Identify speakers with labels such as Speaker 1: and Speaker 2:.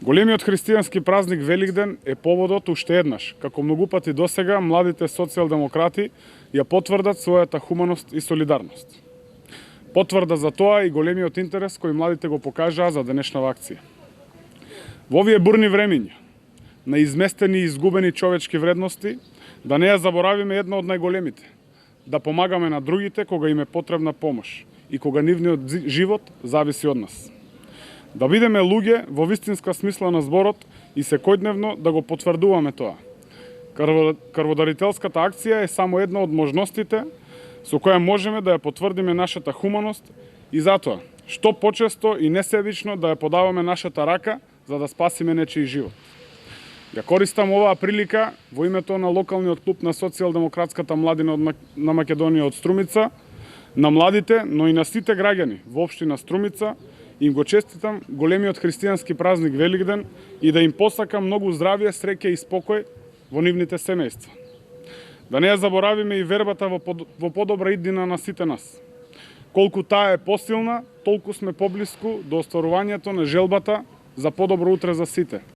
Speaker 1: Големиот христијански празник Великден е поводот уште еднаш, како многу пати досега, младите социјалдемократи ја потврдат својата хуманост и солидарност. Потврда за тоа и големиот интерес кој младите го покажаа за денешнава акција. Во овие бурни времиња, на изместени и изгубени човечки вредности, да не ја заборавиме една од најголемите, да помагаме на другите кога им е потребна помош и кога нивниот живот зависи од нас. Да бидеме луѓе во вистинска смисла на зборот и секојдневно да го потврдуваме тоа. Крводарителската акција е само една од можностите со која можеме да ја потврдиме нашата хуманост и затоа, што почесто и несебично да ја подаваме нашата рака за да спасиме нечиј живот. Ја користам оваа прилика во името на локалниот клуб на социјалдемократската младина на Македонија од Струмица, на младите, но и на сите граѓани во општина Струмица, им го честитам големиот христијански празник Великден и да им посакам многу здравје, среќа и спокој во нивните семејства. Да не ја заборавиме и вербата во подобра иднина на сите нас. Колку таа е посилна, толку сме поблиску до остварувањето на желбата за подобро утре за сите.